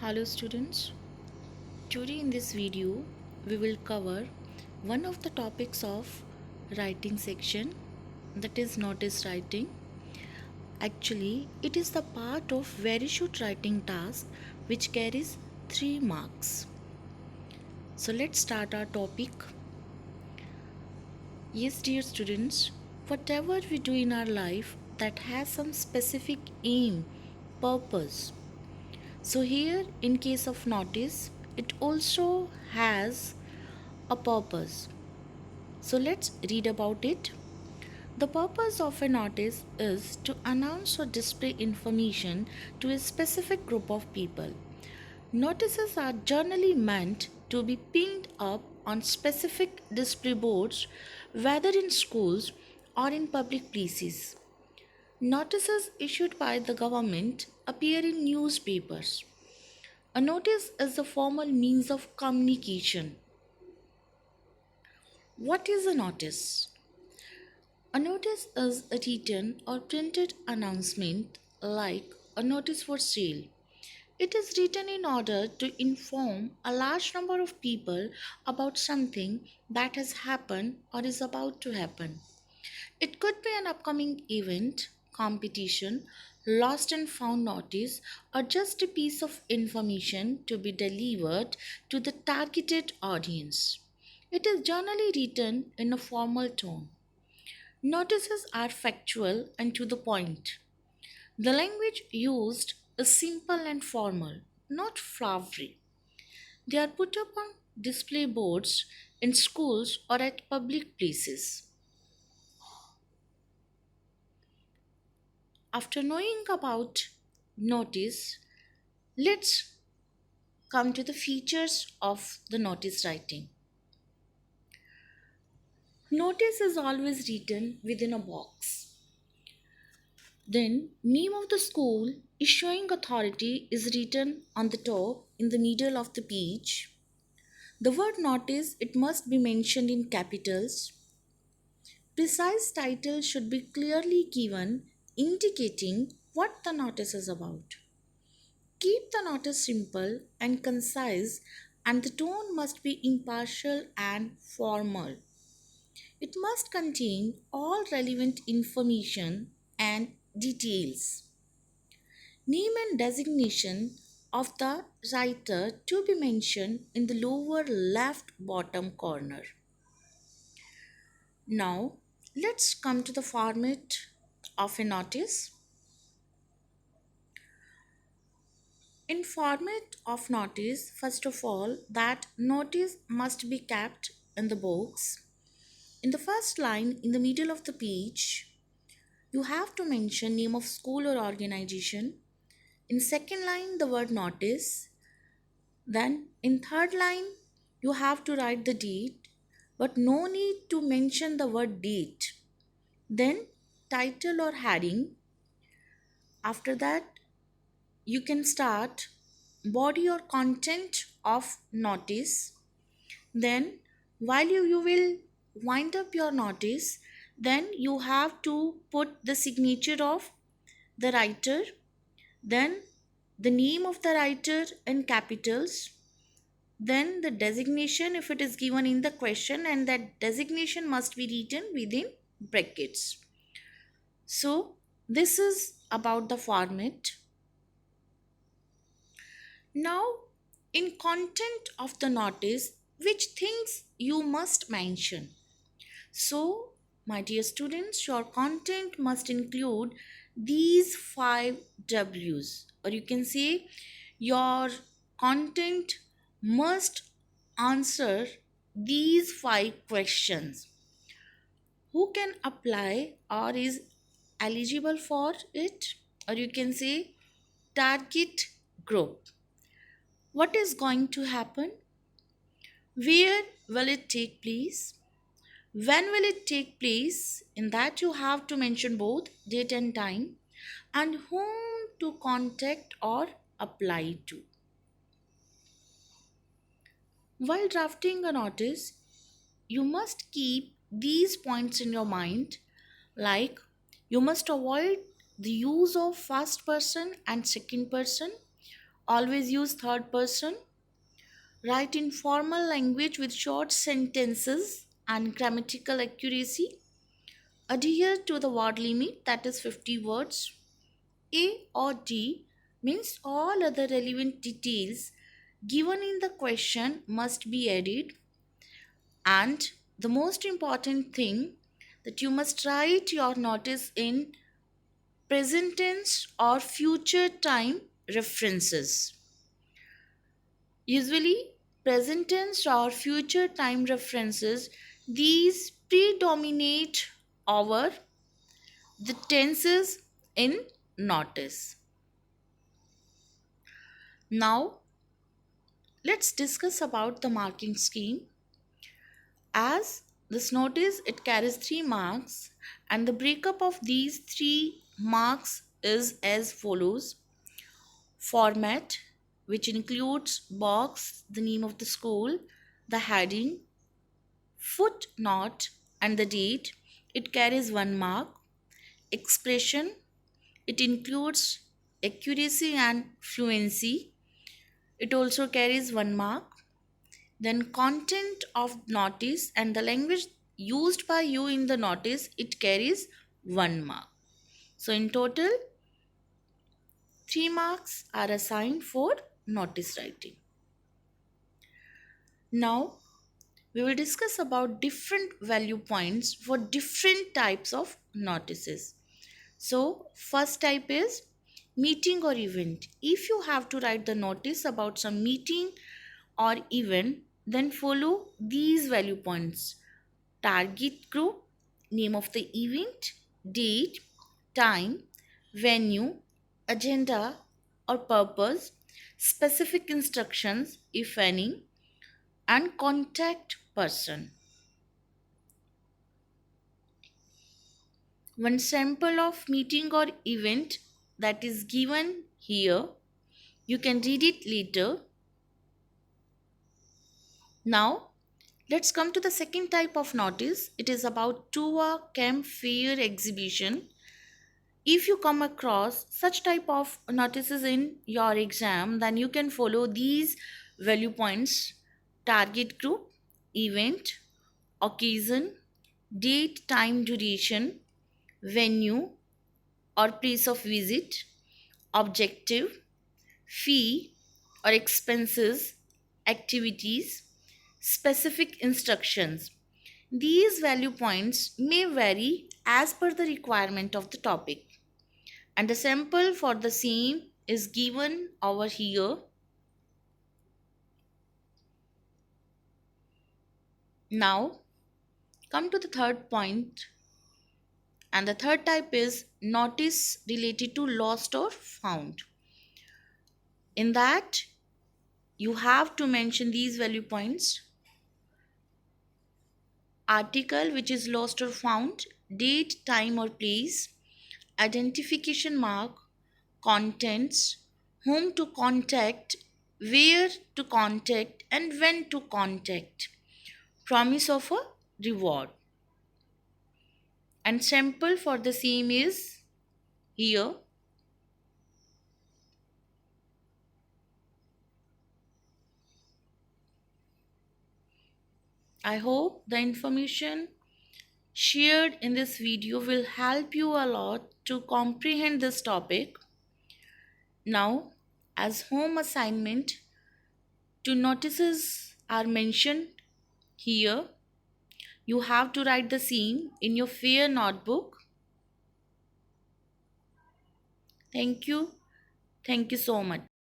Hello students, today in this video we will cover one of the topics of writing section, that is notice writing. Actually, it is the part of very short writing task which carries 3 marks. So let's start our topic. Yes dear students, whatever we do in our life that has some specific aim, purpose. So here in case of notice, it also has a purpose. So let's read about it. The purpose of a notice is to announce or display information to a specific group of people. Notices are generally meant to be pinned up on specific display boards, whether in schools or in public places. Notices issued by the government appear in newspapers. A notice is a formal means of communication. What is a notice? A notice is a written or printed announcement like a notice for sale. It is written in order to inform a large number of people about something that has happened or is about to happen. It could be an upcoming event, competition, lost and found notice, or just a piece of information to be delivered to the targeted audience. It is generally written in a formal tone. Notices are factual and to the point. The language used is simple and formal, not flowery. They are put up on display boards in schools or at public places. After knowing about notice, let's come to the features of the notice writing. Notice is always written within a box. Then, name of the school, issuing authority is written on the top in the middle of the page. The word notice, it must be mentioned in capitals. Precise title should be clearly given, indicating what the notice is about. Keep the notice simple and concise, and the tone must be impartial and formal. It must contain all relevant information and details. Name and designation of the writer to be mentioned in the lower left bottom corner. Now, let's come to the format of a notice. In format of notice, first of all, that notice must be kept in the box. In the first line, in the middle of the page, you have to mention name of school or organization. In second line, the word notice. Then in third line, you have to write the date, but no need to mention the word date. Then title or heading. After that, you can start body or content of notice. Then while you will wind up your notice, then you have to put the signature of the writer, then the name of the writer in capitals, then the designation if it is given in the question, and that designation must be written within brackets. So this is about the format. Now, in content of the notice, which things you must mention? So, my dear students, your content must include these 5 W's, or you can say your content must answer these 5 questions. Who can apply or is eligible for it? Or you can say target group. What is going to happen? Where will it take place? When will it take place? In that you have to mention both date and time, and whom to contact or apply to. While drafting a notice, you must keep these points in your mind, like you must avoid the use of first person and second person, Always use third person. Write in formal language with short sentences and grammatical accuracy. Adhere to the word limit, that is 50 words. A or D means all other relevant details given in the question must be added. And the most important thing, that you must write your notice in present tense or future time references. Usually, present tense or future time references, these predominate over the tenses in notice. Now, let's discuss about the marking scheme. As this notice, it carries 3 marks, and the breakup of these 3 marks is as follows. Format, which includes box, the name of the school, the heading, footnote, and the date, it carries 1 mark. Expression, it includes accuracy and fluency, it also carries 1 mark. Then content of notice and the language used by you in the notice, it carries 1 mark. So in total, 3 marks are assigned for notice writing. Now we will discuss about different value points for different types of notices. So first type is meeting or event. If you have to write the notice about some meeting or event, then follow these value points. Target group, name of the event, date, time, venue, agenda or purpose, specific instructions if any, and contact person. One sample of meeting or event that is given here. You can read it later. Now, let's come to the second type of notice. It is about tour, camp, fair, exhibition. If you come across such type of notices in your exam, then you can follow these value points. Target group, event, occasion, date, time, duration, venue or place of visit, objective, fee or expenses, activities, specific instructions. These value points may vary as per the requirement of the topic, and a sample for the same is given over here. Now, come to the third point, and the third type is notice related to lost or found. In that, you have to mention these value points. Article which is lost or found, date, time or place, identification mark, contents, whom to contact, where to contact, and when to contact, promise of a reward. And sample for the same is here. I hope the information shared in this video will help you a lot to comprehend this topic. Now, as home assignment, two notices are mentioned here. You have to write the same in your fair notebook. Thank you. Thank you so much.